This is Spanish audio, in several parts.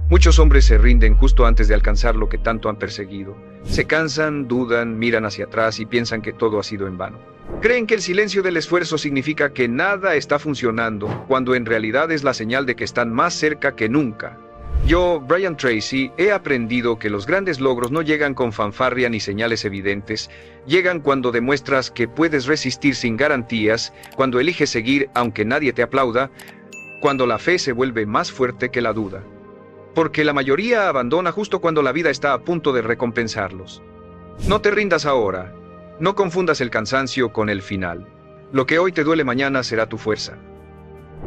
Muchos hombres se rinden justo antes de alcanzar lo que tanto han perseguido. Se cansan, dudan, miran hacia atrás y piensan que todo ha sido en vano. Creen que el silencio del esfuerzo significa que nada está funcionando, cuando en realidad es la señal de que están más cerca que nunca. Yo, Brian Tracy, he aprendido que los grandes logros no llegan con fanfarria ni señales evidentes, llegan cuando demuestras que puedes resistir sin garantías, cuando eliges seguir aunque nadie te aplauda, cuando la fe se vuelve más fuerte que la duda. Porque la mayoría abandona justo cuando la vida está a punto de recompensarlos. No te rindas ahora. No confundas el cansancio con el final. Lo que hoy te duele mañana será tu fuerza.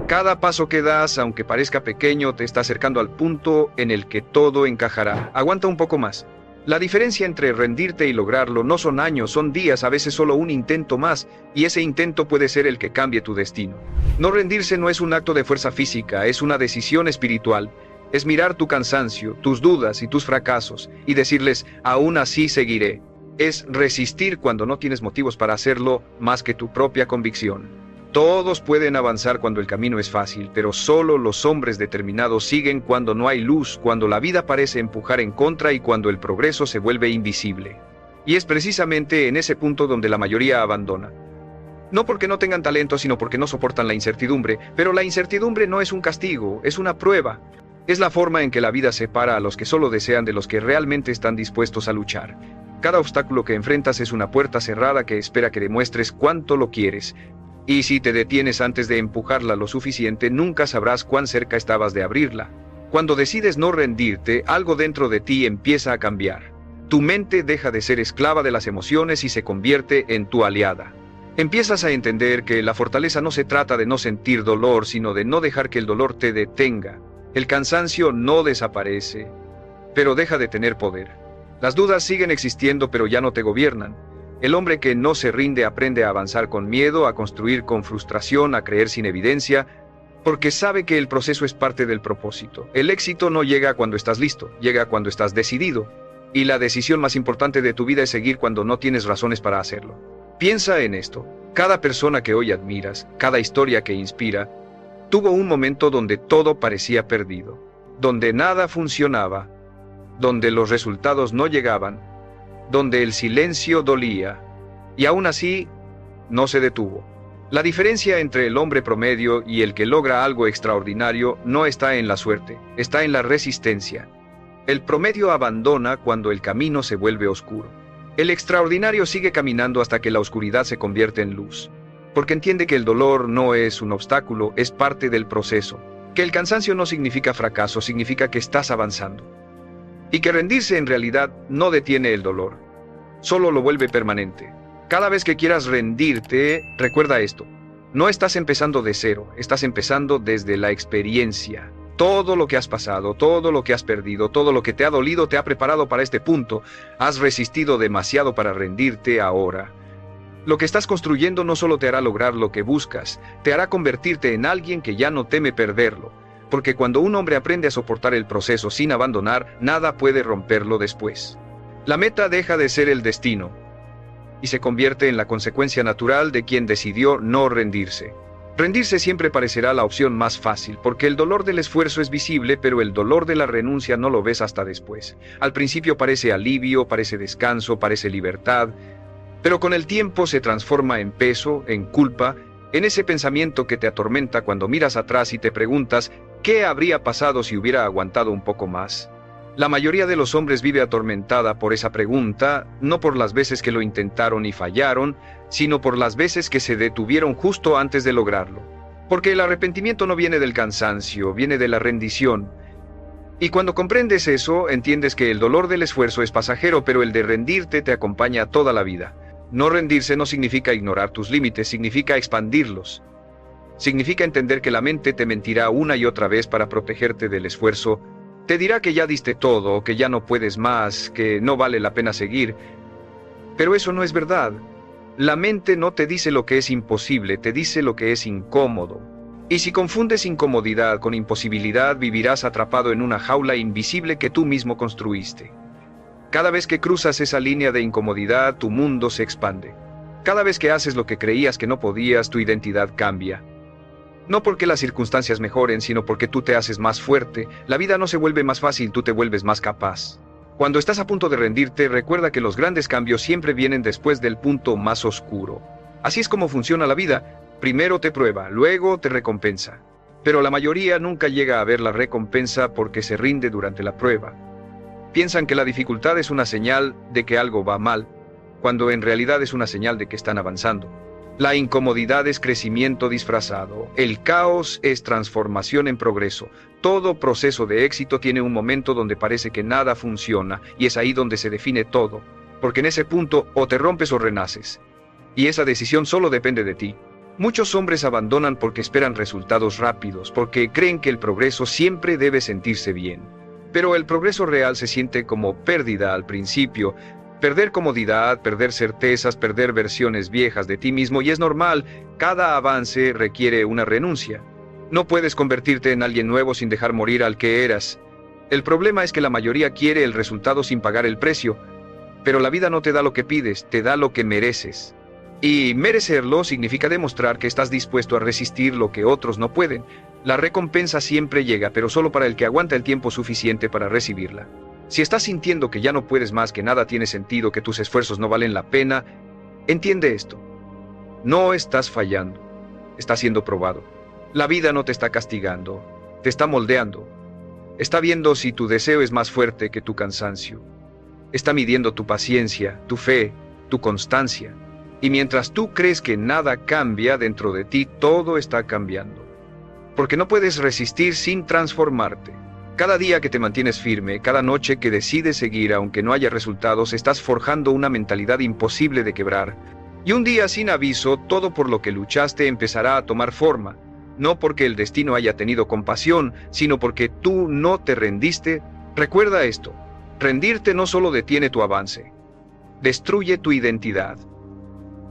Cada paso que das, aunque parezca pequeño, te está acercando al punto en el que todo encajará. Aguanta un poco más. La diferencia entre rendirte y lograrlo no son años, son días, a veces solo un intento más, y ese intento puede ser el que cambie tu destino. No rendirse no es un acto de fuerza física, es una decisión espiritual. Es mirar tu cansancio, tus dudas y tus fracasos, y decirles, aún así seguiré. Es resistir cuando no tienes motivos para hacerlo más que tu propia convicción. Todos pueden avanzar cuando el camino es fácil, pero solo los hombres determinados siguen cuando no hay luz, cuando la vida parece empujar en contra y cuando el progreso se vuelve invisible. Y es precisamente en ese punto donde la mayoría abandona. No porque no tengan talento, sino porque no soportan la incertidumbre, pero la incertidumbre no es un castigo, es una prueba. Es la forma en que la vida separa a los que solo desean de los que realmente están dispuestos a luchar. Cada obstáculo que enfrentas es una puerta cerrada que espera que demuestres cuánto lo quieres. Y si te detienes antes de empujarla lo suficiente, nunca sabrás cuán cerca estabas de abrirla. Cuando decides no rendirte, algo dentro de ti empieza a cambiar. Tu mente deja de ser esclava de las emociones y se convierte en tu aliada. Empiezas a entender que la fortaleza no se trata de no sentir dolor, sino de no dejar que el dolor te detenga. El cansancio no desaparece, pero deja de tener poder. Las dudas siguen existiendo, pero ya no te gobiernan. El hombre que no se rinde aprende a avanzar con miedo, a construir con frustración, a creer sin evidencia, porque sabe que el proceso es parte del propósito. El éxito no llega cuando estás listo, llega cuando estás decidido. Y la decisión más importante de tu vida es seguir cuando no tienes razones para hacerlo. Piensa en esto. Cada persona que hoy admiras, cada historia que inspira, tuvo un momento donde todo parecía perdido, donde nada funcionaba, donde los resultados no llegaban, donde el silencio dolía, y aún así no se detuvo. La diferencia entre el hombre promedio y el que logra algo extraordinario no está en la suerte, está en la resistencia. El promedio abandona cuando el camino se vuelve oscuro. El extraordinario sigue caminando hasta que la oscuridad se convierte en luz, porque entiende que el dolor no es un obstáculo, es parte del proceso, que el cansancio no significa fracaso, significa que estás avanzando. Y que rendirse en realidad no detiene el dolor, solo lo vuelve permanente. Cada vez que quieras rendirte, recuerda esto. No estás empezando de cero, estás empezando desde la experiencia. Todo lo que has pasado, todo lo que has perdido, todo lo que te ha dolido te ha preparado para este punto. Has resistido demasiado para rendirte ahora. Lo que estás construyendo no solo te hará lograr lo que buscas, te hará convertirte en alguien que ya no teme perderlo. Porque cuando un hombre aprende a soportar el proceso sin abandonar, nada puede romperlo después. La meta deja de ser el destino y se convierte en la consecuencia natural de quien decidió no rendirse. Rendirse siempre parecerá la opción más fácil, porque el dolor del esfuerzo es visible, pero el dolor de la renuncia no lo ves hasta después. Al principio parece alivio, parece descanso, parece libertad, pero con el tiempo se transforma en peso, en culpa, en ese pensamiento que te atormenta cuando miras atrás y te preguntas, ¿qué habría pasado si hubiera aguantado un poco más? La mayoría de los hombres vive atormentada por esa pregunta, no por las veces que lo intentaron y fallaron, sino por las veces que se detuvieron justo antes de lograrlo. Porque el arrepentimiento no viene del cansancio, viene de la rendición. Y cuando comprendes eso, entiendes que el dolor del esfuerzo es pasajero, pero el de rendirte te acompaña toda la vida. No rendirse no significa ignorar tus límites, significa expandirlos. Significa entender que la mente te mentirá una y otra vez para protegerte del esfuerzo. Te dirá que ya diste todo, que ya no puedes más, que no vale la pena seguir. Pero eso no es verdad. La mente no te dice lo que es imposible, te dice lo que es incómodo. Y si confundes incomodidad con imposibilidad, vivirás atrapado en una jaula invisible que tú mismo construiste. Cada vez que cruzas esa línea de incomodidad, tu mundo se expande. Cada vez que haces lo que creías que no podías, tu identidad cambia. No porque las circunstancias mejoren, sino porque tú te haces más fuerte. La vida no se vuelve más fácil, tú te vuelves más capaz. Cuando estás a punto de rendirte, recuerda que los grandes cambios siempre vienen después del punto más oscuro. Así es como funciona la vida. Primero te prueba, luego te recompensa. Pero la mayoría nunca llega a ver la recompensa porque se rinde durante la prueba. Piensan que la dificultad es una señal de que algo va mal, cuando en realidad es una señal de que están avanzando. La incomodidad es crecimiento disfrazado. El caos es transformación en progreso. Todo proceso de éxito tiene un momento donde parece que nada funciona, y es ahí donde se define todo. Porque en ese punto o te rompes o renaces. Y esa decisión solo depende de ti. Muchos hombres abandonan porque esperan resultados rápidos, porque creen que el progreso siempre debe sentirse bien. Pero el progreso real se siente como pérdida al principio. Perder comodidad, perder certezas, perder versiones viejas de ti mismo, y es normal, cada avance requiere una renuncia. No puedes convertirte en alguien nuevo sin dejar morir al que eras. El problema es que la mayoría quiere el resultado sin pagar el precio, pero la vida no te da lo que pides, te da lo que mereces. Y merecerlo significa demostrar que estás dispuesto a resistir lo que otros no pueden. La recompensa siempre llega, pero solo para el que aguanta el tiempo suficiente para recibirla. Si estás sintiendo que ya no puedes más, que nada tiene sentido, que tus esfuerzos no valen la pena, entiende esto. No estás fallando, estás siendo probado. La vida no te está castigando, te está moldeando. Está viendo si tu deseo es más fuerte que tu cansancio. Está midiendo tu paciencia, tu fe, tu constancia. Y mientras tú crees que nada cambia dentro de ti, todo está cambiando. Porque no puedes resistir sin transformarte. Cada día que te mantienes firme, cada noche que decides seguir aunque no haya resultados, estás forjando una mentalidad imposible de quebrar. Y un día sin aviso, todo por lo que luchaste empezará a tomar forma. No porque el destino haya tenido compasión, sino porque tú no te rendiste. Recuerda esto, rendirte no solo detiene tu avance, destruye tu identidad.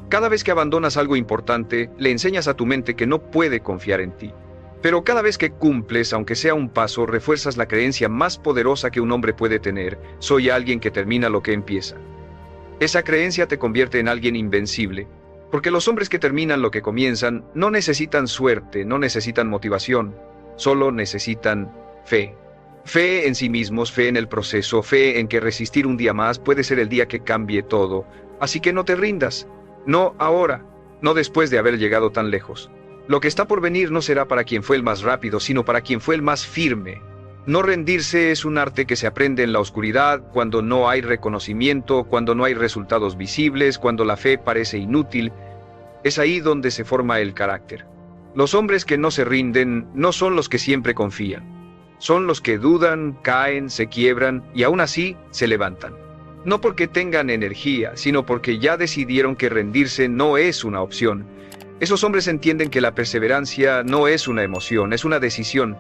Cada vez que abandonas algo importante, le enseñas a tu mente que no puede confiar en ti. Pero cada vez que cumples, aunque sea un paso, refuerzas la creencia más poderosa que un hombre puede tener: soy alguien que termina lo que empieza. Esa creencia te convierte en alguien invencible, porque los hombres que terminan lo que comienzan no necesitan suerte, no necesitan motivación, solo necesitan fe. Fe en sí mismos, fe en el proceso, fe en que resistir un día más puede ser el día que cambie todo. Así que no te rindas, no ahora, no después de haber llegado tan lejos. Lo que está por venir no será para quien fue el más rápido, sino para quien fue el más firme. No rendirse es un arte que se aprende en la oscuridad, cuando no hay reconocimiento, cuando no hay resultados visibles, cuando la fe parece inútil. Es ahí donde se forma el carácter. Los hombres que no se rinden no son los que siempre confían. Son los que dudan, caen, se quiebran y aún así se levantan. No porque tengan energía, sino porque ya decidieron que rendirse no es una opción. Esos hombres entienden que la perseverancia no es una emoción, es una decisión,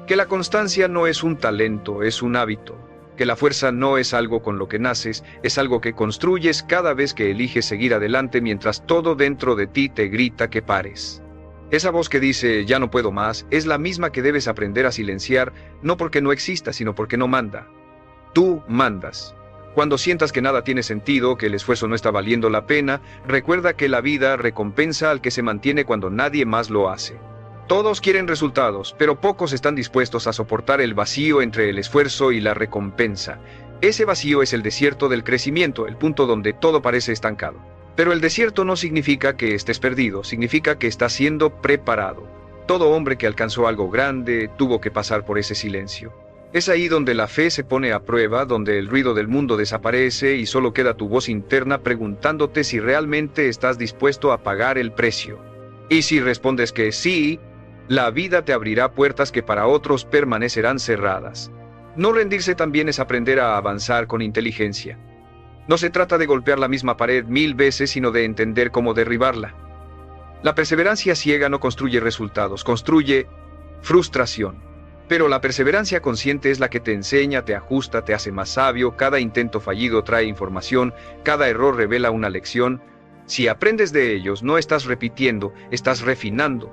que la constancia no es un talento, es un hábito, que la fuerza no es algo con lo que naces, es algo que construyes cada vez que eliges seguir adelante mientras todo dentro de ti te grita que pares. Esa voz que dice ya no puedo más es la misma que debes aprender a silenciar, no porque no exista, sino porque no manda. Tú mandas. Cuando sientas que nada tiene sentido, que el esfuerzo no está valiendo la pena, recuerda que la vida recompensa al que se mantiene cuando nadie más lo hace. Todos quieren resultados, pero pocos están dispuestos a soportar el vacío entre el esfuerzo y la recompensa. Ese vacío es el desierto del crecimiento, el punto donde todo parece estancado. Pero el desierto no significa que estés perdido, significa que estás siendo preparado. Todo hombre que alcanzó algo grande tuvo que pasar por ese silencio. Es ahí donde la fe se pone a prueba, donde el ruido del mundo desaparece y solo queda tu voz interna preguntándote si realmente estás dispuesto a pagar el precio. Y si respondes que sí, la vida te abrirá puertas que para otros permanecerán cerradas. No rendirse también es aprender a avanzar con inteligencia. No se trata de golpear la misma pared 1000 veces, sino de entender cómo derribarla. La perseverancia ciega no construye resultados, construye frustración. Pero la perseverancia consciente es la que te enseña, te ajusta, te hace más sabio. Cada intento fallido trae información, cada error revela una lección. Si aprendes de ellos, no estás repitiendo, estás refinando.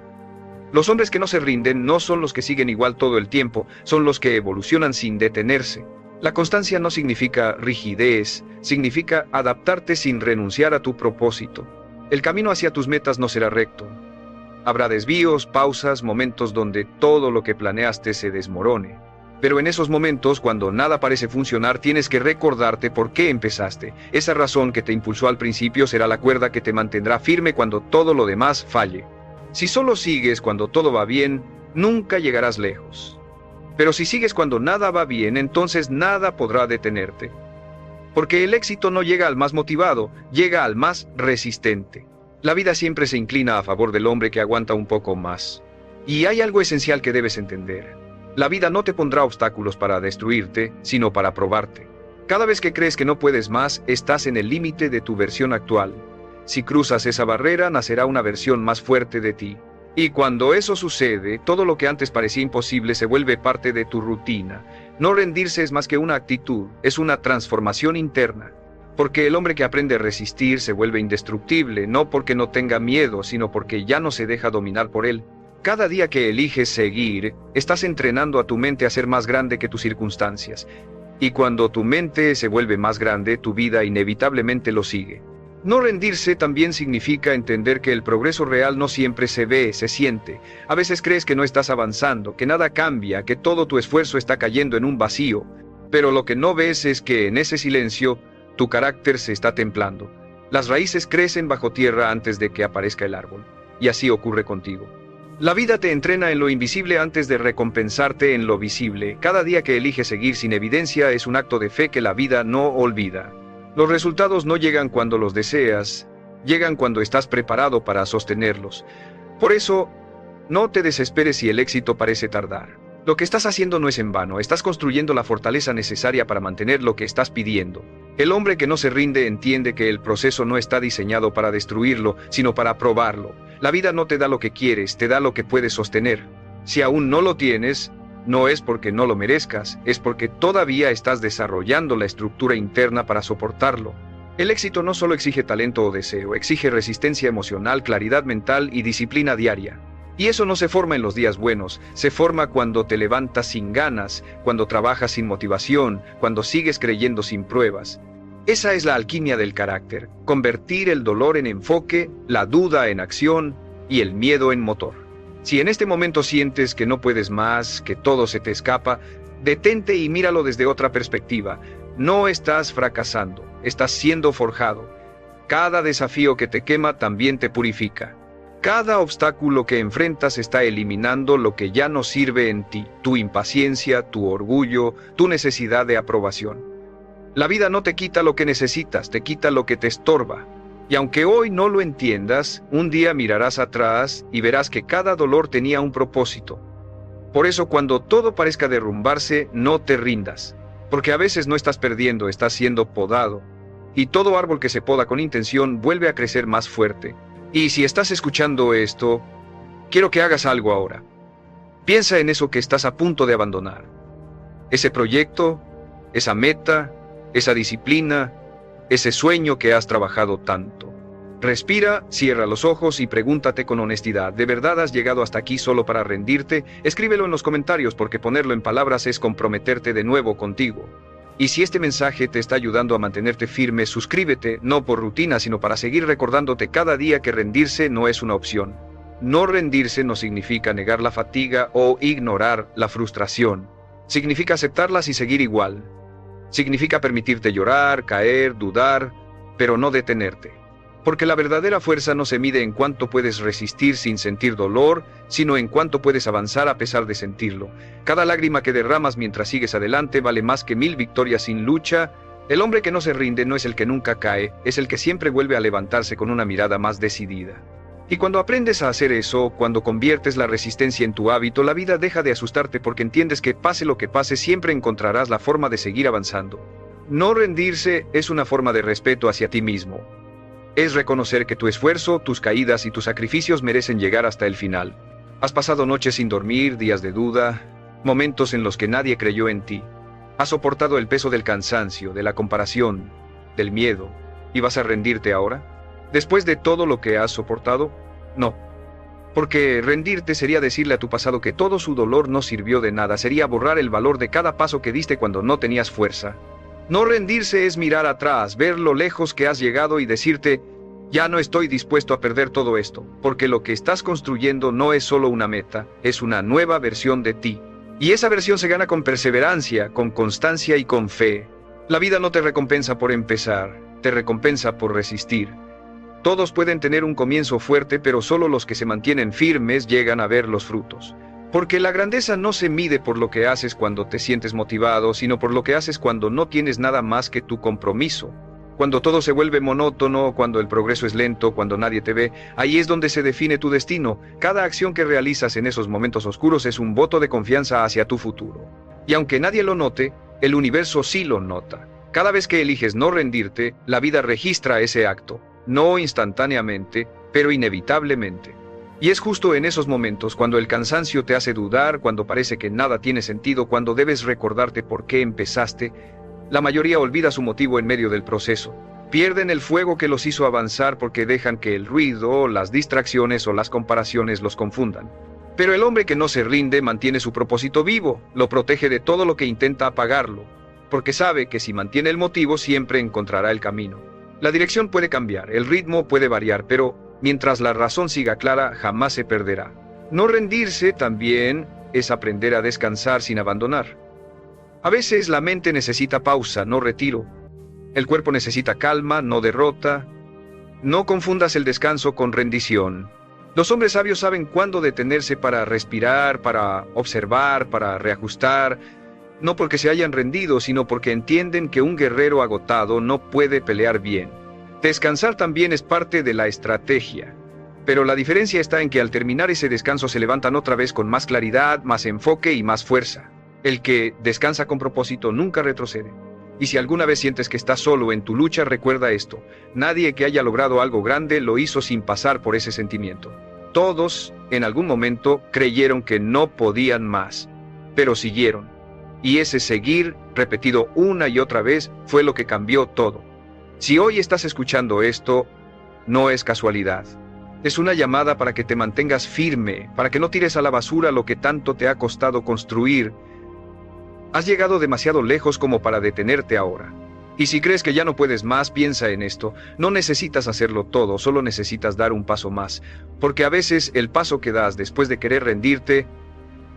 Los hombres que no se rinden no son los que siguen igual todo el tiempo, son los que evolucionan sin detenerse. La constancia no significa rigidez, significa adaptarte sin renunciar a tu propósito. El camino hacia tus metas no será recto. Habrá desvíos, pausas, momentos donde todo lo que planeaste se desmorone. Pero en esos momentos, cuando nada parece funcionar, tienes que recordarte por qué empezaste. Esa razón que te impulsó al principio será la cuerda que te mantendrá firme cuando todo lo demás falle. Si solo sigues cuando todo va bien, nunca llegarás lejos. Pero si sigues cuando nada va bien, entonces nada podrá detenerte. Porque el éxito no llega al más motivado, llega al más resistente. La vida siempre se inclina a favor del hombre que aguanta un poco más. Y hay algo esencial que debes entender. La vida no te pondrá obstáculos para destruirte, sino para probarte. Cada vez que crees que no puedes más, estás en el límite de tu versión actual. Si cruzas esa barrera, nacerá una versión más fuerte de ti. Y cuando eso sucede, todo lo que antes parecía imposible se vuelve parte de tu rutina. No rendirse es más que una actitud, es una transformación interna. Porque el hombre que aprende a resistir se vuelve indestructible, no porque no tenga miedo, sino porque ya no se deja dominar por él. Cada día que eliges seguir, estás entrenando a tu mente a ser más grande que tus circunstancias. Y cuando tu mente se vuelve más grande, tu vida inevitablemente lo sigue. No rendirse también significa entender que el progreso real no siempre se ve, se siente. A veces crees que no estás avanzando, que nada cambia, que todo tu esfuerzo está cayendo en un vacío. Pero lo que no ves es que en ese silencio, tu carácter se está templando. Las raíces crecen bajo tierra antes de que aparezca el árbol. Y así ocurre contigo. La vida te entrena en lo invisible antes de recompensarte en lo visible. Cada día que eliges seguir sin evidencia es un acto de fe que la vida no olvida. Los resultados no llegan cuando los deseas, llegan cuando estás preparado para sostenerlos. Por eso, no te desesperes si el éxito parece tardar. Lo que estás haciendo no es en vano, estás construyendo la fortaleza necesaria para mantener lo que estás pidiendo. El hombre que no se rinde entiende que el proceso no está diseñado para destruirlo, sino para probarlo. La vida no te da lo que quieres, te da lo que puedes sostener. Si aún no lo tienes, no es porque no lo merezcas, es porque todavía estás desarrollando la estructura interna para soportarlo. El éxito no solo exige talento o deseo, exige resistencia emocional, claridad mental y disciplina diaria. Y eso no se forma en los días buenos, se forma cuando te levantas sin ganas, cuando trabajas sin motivación, cuando sigues creyendo sin pruebas. Esa es la alquimia del carácter, convertir el dolor en enfoque, la duda en acción y el miedo en motor. Si en este momento sientes que no puedes más, que todo se te escapa, detente y míralo desde otra perspectiva. No estás fracasando, estás siendo forjado. Cada desafío que te quema también te purifica. Cada obstáculo que enfrentas está eliminando lo que ya no sirve en ti, tu impaciencia, tu orgullo, tu necesidad de aprobación. La vida no te quita lo que necesitas, te quita lo que te estorba. Y aunque hoy no lo entiendas, un día mirarás atrás y verás que cada dolor tenía un propósito. Por eso cuando todo parezca derrumbarse, no te rindas. Porque a veces no estás perdiendo, estás siendo podado. Y todo árbol que se poda con intención vuelve a crecer más fuerte. Y si estás escuchando esto, quiero que hagas algo ahora. Piensa en eso que estás a punto de abandonar. Ese proyecto, esa meta, esa disciplina, ese sueño que has trabajado tanto. Respira, cierra los ojos y pregúntate con honestidad, ¿de verdad has llegado hasta aquí solo para rendirte? Escríbelo en los comentarios porque ponerlo en palabras es comprometerte de nuevo contigo. Y si este mensaje te está ayudando a mantenerte firme, suscríbete, no por rutina, sino para seguir recordándote cada día que rendirse no es una opción. No rendirse no significa negar la fatiga o ignorar la frustración. Significa aceptarlas y seguir igual. Significa permitirte llorar, caer, dudar, pero no detenerte. Porque la verdadera fuerza no se mide en cuánto puedes resistir sin sentir dolor, sino en cuánto puedes avanzar a pesar de sentirlo. Cada lágrima que derramas mientras sigues adelante vale más que 1000 victorias sin lucha. El hombre que no se rinde no es el que nunca cae, es el que siempre vuelve a levantarse con una mirada más decidida. Y cuando aprendes a hacer eso, cuando conviertes la resistencia en tu hábito, la vida deja de asustarte porque entiendes que pase lo que pase, siempre encontrarás la forma de seguir avanzando. No rendirse es una forma de respeto hacia ti mismo. Es reconocer que tu esfuerzo, tus caídas y tus sacrificios merecen llegar hasta el final. Has pasado noches sin dormir, días de duda, momentos en los que nadie creyó en ti. Has soportado el peso del cansancio, de la comparación, del miedo. ¿Y vas a rendirte ahora? ¿Después de todo lo que has soportado? No. Porque rendirte sería decirle a tu pasado que todo su dolor no sirvió de nada, sería borrar el valor de cada paso que diste cuando no tenías fuerza. No rendirse es mirar atrás, ver lo lejos que has llegado y decirte, Ya no estoy dispuesto a perder todo esto, porque lo que estás construyendo no es solo una meta, es una nueva versión de ti. Y esa versión se gana con perseverancia, con constancia y con fe. La vida no te recompensa por empezar, te recompensa por resistir. Todos pueden tener un comienzo fuerte, pero solo los que se mantienen firmes llegan a ver los frutos. Porque la grandeza no se mide por lo que haces cuando te sientes motivado, sino por lo que haces cuando no tienes nada más que tu compromiso. Cuando todo se vuelve monótono, cuando el progreso es lento, cuando nadie te ve, ahí es donde se define tu destino. Cada acción que realizas en esos momentos oscuros es un voto de confianza hacia tu futuro. Y aunque nadie lo note, el universo sí lo nota. Cada vez que eliges no rendirte, la vida registra ese acto, no instantáneamente, pero inevitablemente. Y es justo en esos momentos, cuando el cansancio te hace dudar, cuando parece que nada tiene sentido, cuando debes recordarte por qué empezaste. La mayoría olvida su motivo en medio del proceso. Pierden el fuego que los hizo avanzar porque dejan que el ruido, las distracciones o las comparaciones los confundan. Pero el hombre que no se rinde mantiene su propósito vivo, lo protege de todo lo que intenta apagarlo, porque sabe que si mantiene el motivo siempre encontrará el camino. La dirección puede cambiar, el ritmo puede variar, pero mientras la razón siga clara, jamás se perderá. No rendirse también es aprender a descansar sin abandonar. A veces la mente necesita pausa, no retiro. El cuerpo necesita calma, no derrota. No confundas el descanso con rendición. Los hombres sabios saben cuándo detenerse para respirar, para observar, para reajustar, no porque se hayan rendido, sino porque entienden que un guerrero agotado no puede pelear bien. Descansar también es parte de la estrategia. Pero la diferencia está en que al terminar ese descanso se levantan otra vez con más claridad, más enfoque y más fuerza. El que descansa con propósito nunca retrocede. Y si alguna vez sientes que estás solo en tu lucha, recuerda esto: nadie que haya logrado algo grande lo hizo sin pasar por ese sentimiento. Todos, en algún momento, creyeron que no podían más, pero siguieron. Y ese seguir, repetido una y otra vez, fue lo que cambió todo. Si hoy estás escuchando esto, no es casualidad. Es una llamada para que te mantengas firme, para que no tires a la basura lo que tanto te ha costado construir. Has llegado demasiado lejos como para detenerte ahora. Y si crees que ya no puedes más, piensa en esto. No necesitas hacerlo todo, solo necesitas dar un paso más. Porque a veces el paso que das después de querer rendirte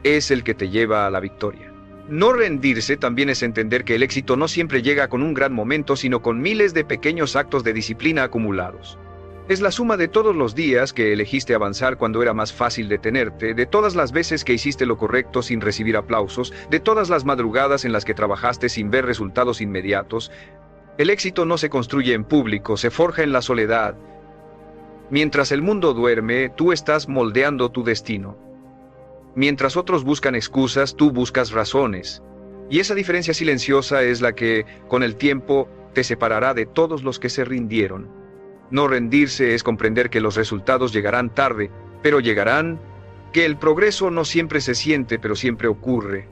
es el que te lleva a la victoria. No rendirse también es entender que el éxito no siempre llega con un gran momento, sino con miles de pequeños actos de disciplina acumulados. Es la suma de todos los días que elegiste avanzar cuando era más fácil detenerte, de todas las veces que hiciste lo correcto sin recibir aplausos, de todas las madrugadas en las que trabajaste sin ver resultados inmediatos. El éxito no se construye en público, se forja en la soledad. Mientras el mundo duerme, tú estás moldeando tu destino. Mientras otros buscan excusas, tú buscas razones. Y esa diferencia silenciosa es la que, con el tiempo, te separará de todos los que se rindieron. No rendirse es comprender que los resultados llegarán tarde, pero llegarán, que el progreso no siempre se siente, pero siempre ocurre,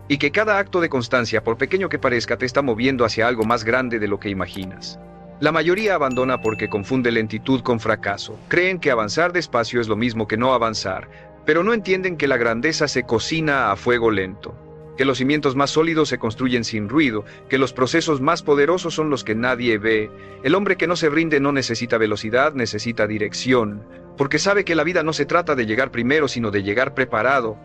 y que cada acto de constancia, por pequeño que parezca, te está moviendo hacia algo más grande de lo que imaginas. La mayoría abandona porque confunde lentitud con fracaso. Creen que avanzar despacio es lo mismo que no avanzar, pero no entienden que la grandeza se cocina a fuego lento, que los cimientos más sólidos se construyen sin ruido, que los procesos más poderosos son los que nadie ve. El hombre que no se rinde no necesita velocidad, necesita dirección, porque sabe que la vida no se trata de llegar primero, sino de llegar preparado.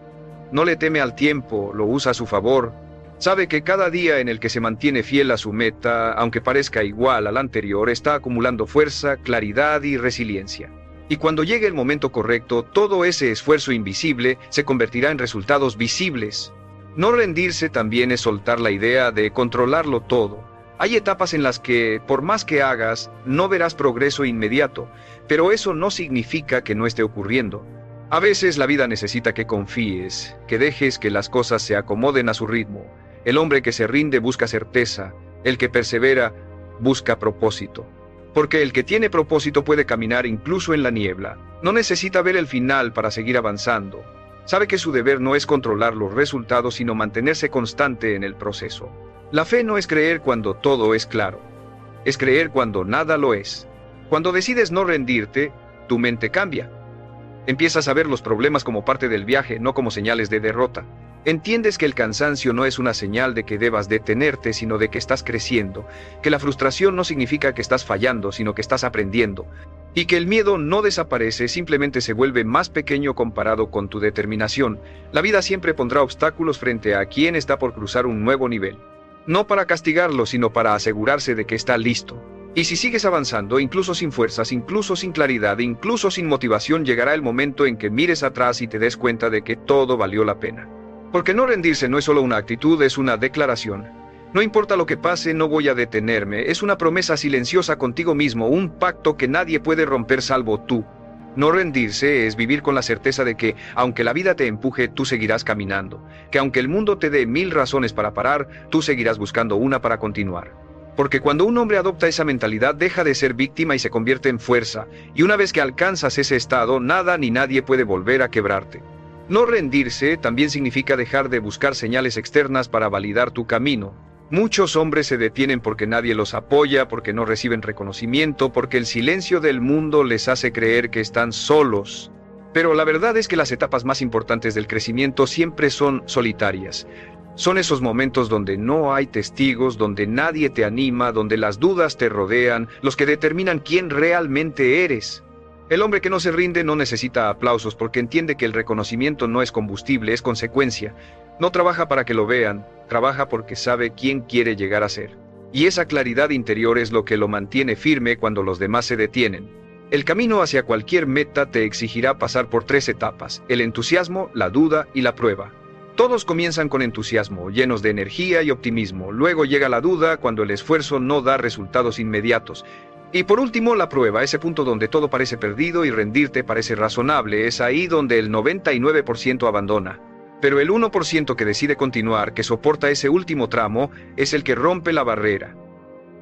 No le teme al tiempo, lo usa a su favor. Sabe que cada día en el que se mantiene fiel a su meta, aunque parezca igual al anterior, está acumulando fuerza, claridad y resiliencia. Y cuando llegue el momento correcto, todo ese esfuerzo invisible se convertirá en resultados visibles. No rendirse también es soltar la idea de controlarlo todo. Hay etapas en las que, por más que hagas, no verás progreso inmediato, pero eso no significa que no esté ocurriendo. A veces la vida necesita que confíes, que dejes que las cosas se acomoden a su ritmo. El hombre que se rinde busca certeza, el que persevera busca propósito. Porque el que tiene propósito puede caminar incluso en la niebla. No necesita ver el final para seguir avanzando. Sabe que su deber no es controlar los resultados, sino mantenerse constante en el proceso. La fe no es creer cuando todo es claro. Es creer cuando nada lo es. Cuando decides no rendirte, tu mente cambia. Empiezas a ver los problemas como parte del viaje, no como señales de derrota. Entiendes que el cansancio no es una señal de que debas detenerte, sino de que estás creciendo. Que la frustración no significa que estás fallando, sino que estás aprendiendo. Y que el miedo no desaparece, simplemente se vuelve más pequeño comparado con tu determinación. La vida siempre pondrá obstáculos frente a quien está por cruzar un nuevo nivel. No para castigarlo, sino para asegurarse de que está listo. Y si sigues avanzando, incluso sin fuerzas, incluso sin claridad, incluso sin motivación, llegará el momento en que mires atrás y te des cuenta de que todo valió la pena. Porque no rendirse no es solo una actitud, es una declaración. No importa lo que pase, no voy a detenerme. Es una promesa silenciosa contigo mismo, un pacto que nadie puede romper salvo tú. No rendirse es vivir con la certeza de que, aunque la vida te empuje, tú seguirás caminando. Que aunque el mundo te dé 1000 razones para parar, tú seguirás buscando una para continuar. Porque cuando un hombre adopta esa mentalidad, deja de ser víctima y se convierte en fuerza. Y una vez que alcanzas ese estado, nada ni nadie puede volver a quebrarte. No rendirse también significa dejar de buscar señales externas para validar tu camino. Muchos hombres se detienen porque nadie los apoya, porque no reciben reconocimiento, porque el silencio del mundo les hace creer que están solos. Pero la verdad es que las etapas más importantes del crecimiento siempre son solitarias. Son esos momentos donde no hay testigos, donde nadie te anima, donde las dudas te rodean, los que determinan quién realmente eres. El hombre que no se rinde no necesita aplausos porque entiende que el reconocimiento no es combustible, es consecuencia. No trabaja para que lo vean, trabaja porque sabe quién quiere llegar a ser. Y esa claridad interior es lo que lo mantiene firme cuando los demás se detienen. El camino hacia cualquier meta te exigirá pasar por 3 etapas: el entusiasmo, la duda y la prueba. Todos comienzan con entusiasmo, llenos de energía y optimismo. Luego llega la duda cuando el esfuerzo no da resultados inmediatos. Y por último, la prueba, ese punto donde todo parece perdido y rendirte parece razonable. Es ahí donde el 99% abandona. Pero el 1% que decide continuar, que soporta ese último tramo, es el que rompe la barrera.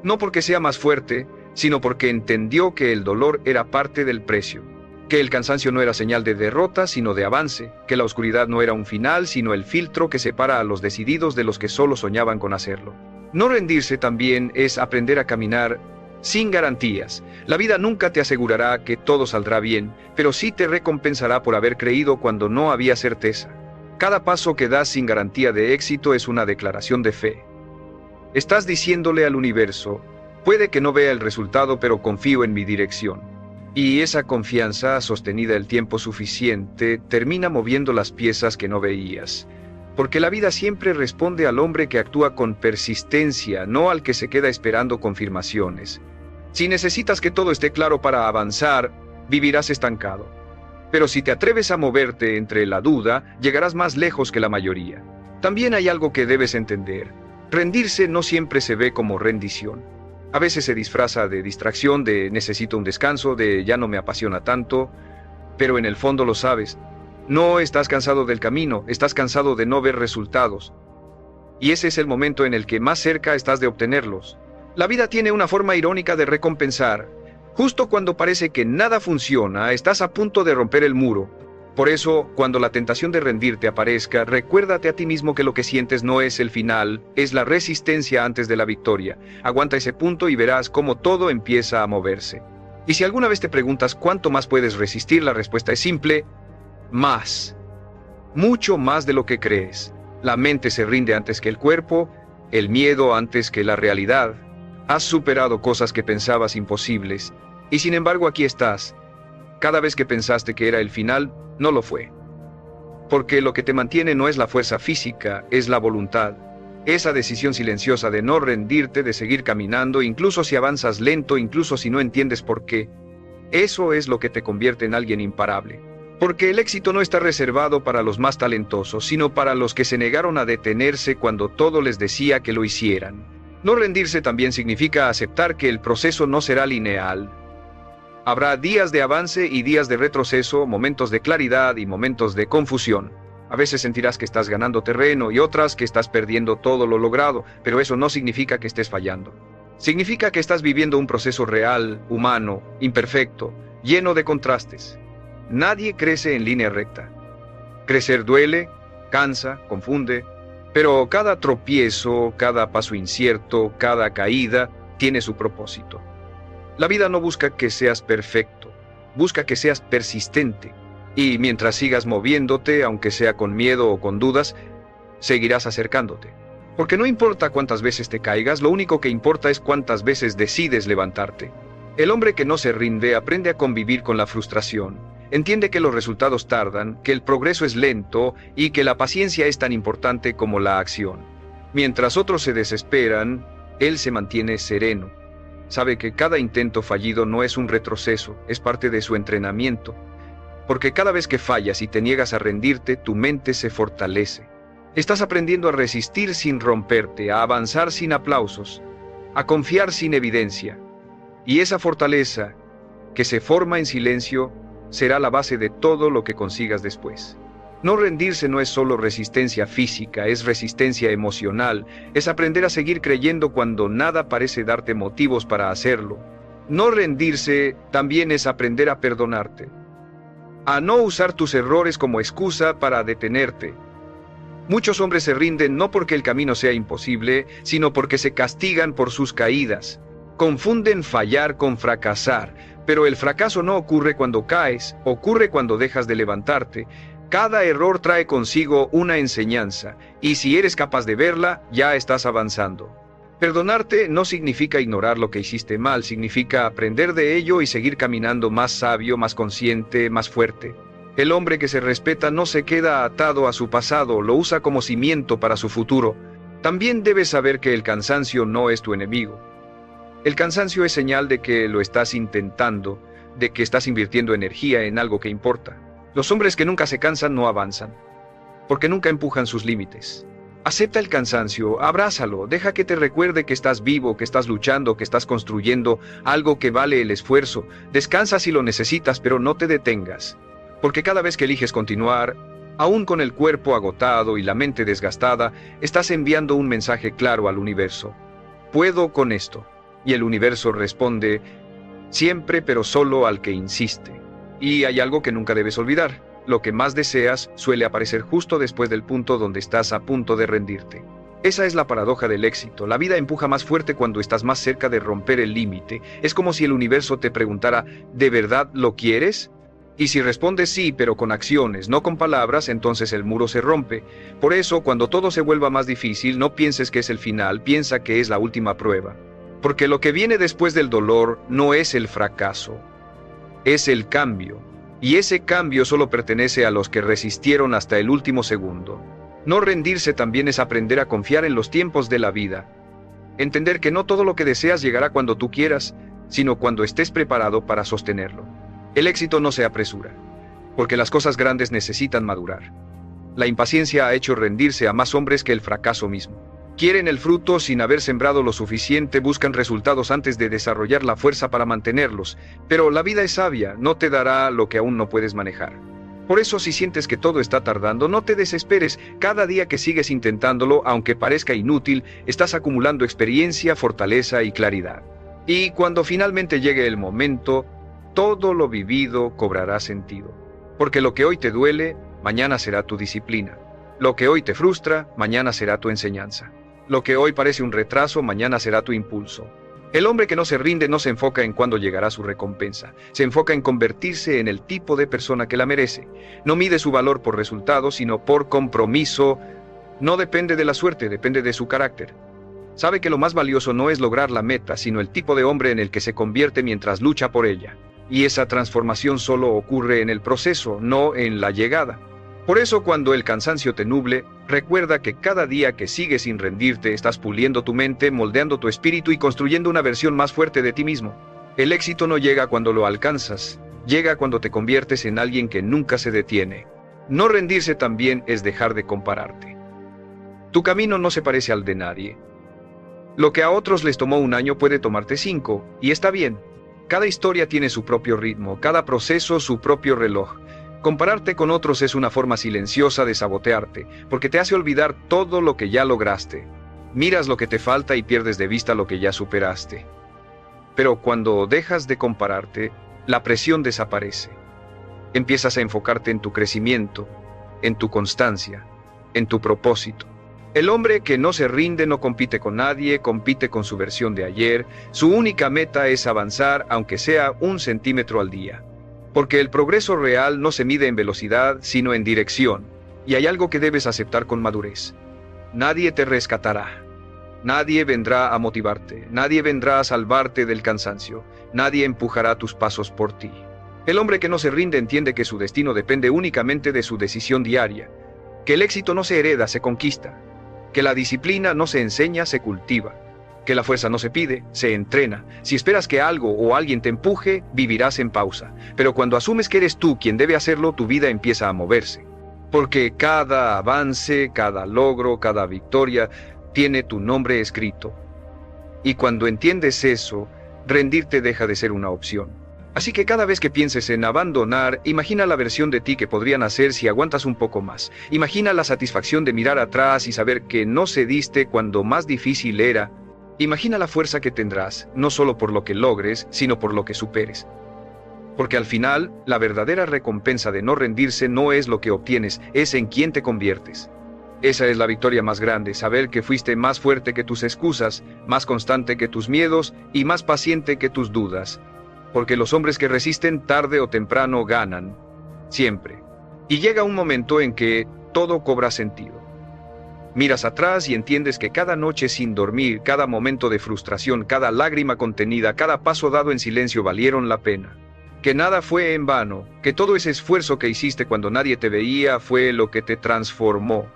No porque sea más fuerte, sino porque entendió que el dolor era parte del precio. Que el cansancio no era señal de derrota, sino de avance. Que la oscuridad no era un final, sino el filtro que separa a los decididos de los que solo soñaban con hacerlo. No rendirse también es aprender a caminar sin garantías. La vida nunca te asegurará que todo saldrá bien, pero sí te recompensará por haber creído cuando no había certeza. Cada paso que das sin garantía de éxito es una declaración de fe. Estás diciéndole al universo: puede que no vea el resultado, pero confío en mi dirección. Y esa confianza, sostenida el tiempo suficiente, termina moviendo las piezas que no veías. Porque la vida siempre responde al hombre que actúa con persistencia, no al que se queda esperando confirmaciones. Si necesitas que todo esté claro para avanzar, vivirás estancado. Pero si te atreves a moverte entre la duda, llegarás más lejos que la mayoría. También hay algo que debes entender. Rendirse no siempre se ve como rendición. A veces se disfraza de distracción, de necesito un descanso, de ya no me apasiona tanto, pero en el fondo lo sabes. No estás cansado del camino, estás cansado de no ver resultados. Y ese es el momento en el que más cerca estás de obtenerlos. La vida tiene una forma irónica de recompensar. Justo cuando parece que nada funciona, estás a punto de romper el muro. Por eso, cuando la tentación de rendirte aparezca, recuérdate a ti mismo que lo que sientes no es el final, es la resistencia antes de la victoria. Aguanta ese punto y verás cómo todo empieza a moverse. Y si alguna vez te preguntas cuánto más puedes resistir, la respuesta es simple: más. Mucho más de lo que crees. La mente se rinde antes que el cuerpo, el miedo antes que la realidad. Has superado cosas que pensabas imposibles, y sin embargo aquí estás. Cada vez que pensaste que era el final, no lo fue. Porque lo que te mantiene no es la fuerza física, es la voluntad. Esa decisión silenciosa de no rendirte, de seguir caminando, incluso si avanzas lento, incluso si no entiendes por qué. Eso es lo que te convierte en alguien imparable. Porque el éxito no está reservado para los más talentosos, sino para los que se negaron a detenerse cuando todo les decía que lo hicieran. No rendirse también significa aceptar que el proceso no será lineal. Habrá días de avance y días de retroceso, momentos de claridad y momentos de confusión. A veces sentirás que estás ganando terreno y otras que estás perdiendo todo lo logrado, pero eso no significa que estés fallando. Significa que estás viviendo un proceso real, humano, imperfecto, lleno de contrastes. Nadie crece en línea recta. Crecer duele, cansa, confunde, pero cada tropiezo, cada paso incierto, cada caída, tiene su propósito. La vida no busca que seas perfecto, busca que seas persistente. Y mientras sigas moviéndote, aunque sea con miedo o con dudas, seguirás acercándote. Porque no importa cuántas veces te caigas, lo único que importa es cuántas veces decides levantarte. El hombre que no se rinde aprende a convivir con la frustración. Entiende que los resultados tardan, que el progreso es lento y que la paciencia es tan importante como la acción. Mientras otros se desesperan, él se mantiene sereno. Sabe que cada intento fallido no es un retroceso, es parte de su entrenamiento. Porque cada vez que fallas y te niegas a rendirte, tu mente se fortalece. Estás aprendiendo a resistir sin romperte, a avanzar sin aplausos, a confiar sin evidencia. Y esa fortaleza, que se forma en silencio, será la base de todo lo que consigas después. No rendirse no es solo resistencia física, es resistencia emocional, es aprender a seguir creyendo cuando nada parece darte motivos para hacerlo. No rendirse también es aprender a perdonarte, a no usar tus errores como excusa para detenerte. Muchos hombres se rinden no porque el camino sea imposible, sino porque se castigan por sus caídas. Confunden fallar con fracasar, pero el fracaso no ocurre cuando caes, ocurre cuando dejas de levantarte. Cada error trae consigo una enseñanza, y si eres capaz de verla, ya estás avanzando. Perdonarte no significa ignorar lo que hiciste mal, significa aprender de ello y seguir caminando más sabio, más consciente, más fuerte. El hombre que se respeta no se queda atado a su pasado, lo usa como cimiento para su futuro. También debes saber que el cansancio no es tu enemigo. El cansancio es señal de que lo estás intentando, de que estás invirtiendo energía en algo que importa. Los hombres que nunca se cansan no avanzan, porque nunca empujan sus límites. Acepta el cansancio, abrázalo, deja que te recuerde que estás vivo, que estás luchando, que estás construyendo algo que vale el esfuerzo. Descansa si lo necesitas, pero no te detengas. Porque cada vez que eliges continuar, aún con el cuerpo agotado y la mente desgastada, estás enviando un mensaje claro al universo. Puedo con esto. Y el universo responde, siempre pero solo al que insiste. Y hay algo que nunca debes olvidar. Lo que más deseas suele aparecer justo después del punto donde estás a punto de rendirte. Esa es la paradoja del éxito. La vida empuja más fuerte cuando estás más cerca de romper el límite. Es como si el universo te preguntara, ¿de verdad lo quieres? Y si respondes sí, pero con acciones, no con palabras, entonces el muro se rompe. Por eso, cuando todo se vuelva más difícil, no pienses que es el final, piensa que es la última prueba. Porque lo que viene después del dolor no es el fracaso, es el cambio. Y ese cambio solo pertenece a los que resistieron hasta el último segundo. No rendirse también es aprender a confiar en los tiempos de la vida. Entender que no todo lo que deseas llegará cuando tú quieras, sino cuando estés preparado para sostenerlo. El éxito no se apresura, porque las cosas grandes necesitan madurar. La impaciencia ha hecho rendirse a más hombres que el fracaso mismo. Quieren el fruto sin haber sembrado lo suficiente, buscan resultados antes de desarrollar la fuerza para mantenerlos, pero la vida es sabia, no te dará lo que aún no puedes manejar. Por eso, si sientes que todo está tardando, no te desesperes. Cada día que sigues intentándolo, aunque parezca inútil, estás acumulando experiencia, fortaleza y claridad. Y cuando finalmente llegue el momento, todo lo vivido cobrará sentido. Porque lo que hoy te duele, mañana será tu disciplina. Lo que hoy te frustra, mañana será tu enseñanza. Lo que hoy parece un retraso, mañana será tu impulso. El hombre que no se rinde no se enfoca en cuándo llegará su recompensa. Se enfoca en convertirse en el tipo de persona que la merece. No mide su valor por resultados, sino por compromiso. No depende de la suerte, depende de su carácter. Sabe que lo más valioso no es lograr la meta, sino el tipo de hombre en el que se convierte mientras lucha por ella. Y esa transformación solo ocurre en el proceso, no en la llegada. Por eso, cuando el cansancio te nuble, recuerda que cada día que sigues sin rendirte, estás puliendo tu mente, moldeando tu espíritu y construyendo una versión más fuerte de ti mismo. El éxito no llega cuando lo alcanzas, llega cuando te conviertes en alguien que nunca se detiene. No rendirse también es dejar de compararte. Tu camino no se parece al de nadie. Lo que a otros les tomó 1 año puede tomarte 5, y está bien. Cada historia tiene su propio ritmo, cada proceso su propio reloj. Compararte con otros es una forma silenciosa de sabotearte, porque te hace olvidar todo lo que ya lograste. Miras lo que te falta y pierdes de vista lo que ya superaste. Pero cuando dejas de compararte, la presión desaparece. Empiezas a enfocarte en tu crecimiento, en tu constancia, en tu propósito. El hombre que no se rinde no compite con nadie, compite con su versión de ayer. Su única meta es avanzar, aunque sea 1 centímetro al día. Porque el progreso real no se mide en velocidad, sino en dirección. Y hay algo que debes aceptar con madurez. Nadie te rescatará. Nadie vendrá a motivarte, nadie vendrá a salvarte del cansancio, nadie empujará tus pasos por ti. El hombre que no se rinde entiende que su destino depende únicamente de su decisión diaria, que el éxito no se hereda, se conquista, que la disciplina no se enseña, se cultiva, que la fuerza no se pide, se entrena. Si esperas que algo o alguien te empuje, vivirás en pausa, pero cuando asumes que eres tú quien debe hacerlo, tu vida empieza a moverse, porque cada avance, cada logro, cada victoria tiene tu nombre escrito. Y cuando entiendes eso, rendirte deja de ser una opción. Así que cada vez que pienses en abandonar, imagina la versión de ti que podrían hacer si aguantas un poco más. Imagina la satisfacción de mirar atrás y saber que no cediste cuando más difícil era. Imagina la fuerza que tendrás, no solo por lo que logres, sino por lo que superes. Porque al final, la verdadera recompensa de no rendirse no es lo que obtienes, es en quién te conviertes. Esa es la victoria más grande, saber que fuiste más fuerte que tus excusas, más constante que tus miedos y más paciente que tus dudas. Porque los hombres que resisten tarde o temprano ganan, siempre. Y llega un momento en que todo cobra sentido. Miras atrás y entiendes que cada noche sin dormir, cada momento de frustración, cada lágrima contenida, cada paso dado en silencio valieron la pena. Que nada fue en vano, que todo ese esfuerzo que hiciste cuando nadie te veía fue lo que te transformó.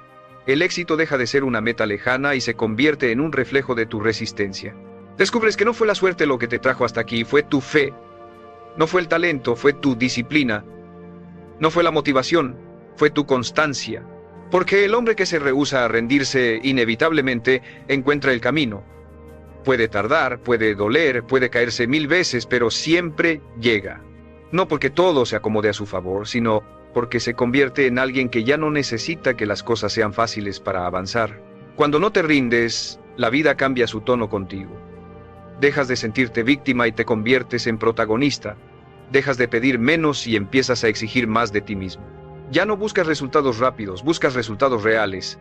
El éxito deja de ser una meta lejana y se convierte en un reflejo de tu resistencia. Descubres que no fue la suerte lo que te trajo hasta aquí, fue tu fe. No fue el talento, fue tu disciplina. No fue la motivación, fue tu constancia. Porque el hombre que se rehúsa a rendirse inevitablemente encuentra el camino. Puede tardar, puede doler, puede caerse 1000 veces, pero siempre llega. No porque todo se acomode a su favor, sino porque se convierte en alguien que ya no necesita que las cosas sean fáciles para avanzar. Cuando no te rindes, la vida cambia su tono contigo. Dejas de sentirte víctima y te conviertes en protagonista. Dejas de pedir menos y empiezas a exigir más de ti mismo. Ya no buscas resultados rápidos, buscas resultados reales.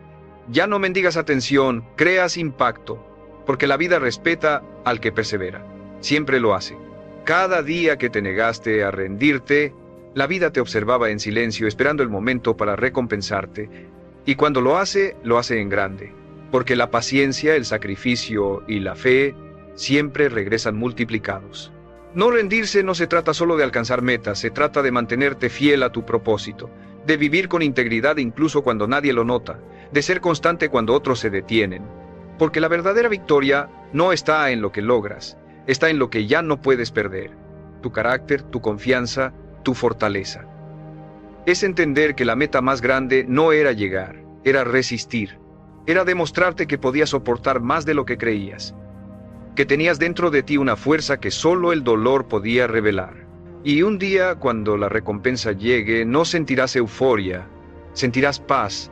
Ya no mendigas atención, creas impacto, porque la vida respeta al que persevera. Siempre lo hace. Cada día que te negaste a rendirte, la vida te observaba en silencio, esperando el momento para recompensarte. Y cuando lo hace en grande. Porque la paciencia, el sacrificio y la fe siempre regresan multiplicados. No rendirse no se trata solo de alcanzar metas, se trata de mantenerte fiel a tu propósito, de vivir con integridad incluso cuando nadie lo nota, de ser constante cuando otros se detienen. Porque la verdadera victoria no está en lo que logras, está en lo que ya no puedes perder. Tu carácter, tu confianza, tu fortaleza. Es entender que la meta más grande no era llegar, era resistir. Era demostrarte que podías soportar más de lo que creías. Que tenías dentro de ti una fuerza que solo el dolor podía revelar. Y un día, cuando la recompensa llegue, no sentirás euforia, sentirás paz,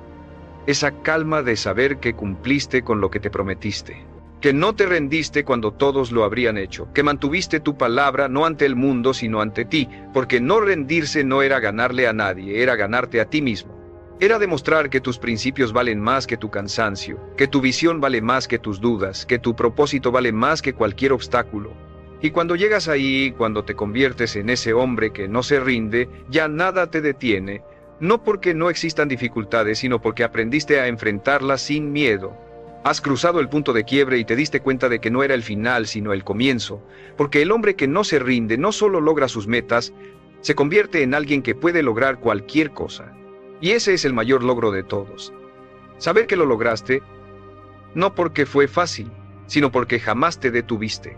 esa calma de saber que cumpliste con lo que te prometiste, que no te rendiste cuando todos lo habrían hecho, que mantuviste tu palabra no ante el mundo sino ante ti, porque no rendirse no era ganarle a nadie, era ganarte a ti mismo. Era demostrar que tus principios valen más que tu cansancio, que tu visión vale más que tus dudas, que tu propósito vale más que cualquier obstáculo. Y cuando llegas ahí, cuando te conviertes en ese hombre que no se rinde, ya nada te detiene, no porque no existan dificultades, sino porque aprendiste a enfrentarlas sin miedo. Has cruzado el punto de quiebre y te diste cuenta de que no era el final, sino el comienzo, porque el hombre que no se rinde no solo logra sus metas, se convierte en alguien que puede lograr cualquier cosa. Y ese es el mayor logro de todos. Saber que lo lograste, no porque fue fácil, sino porque jamás te detuviste.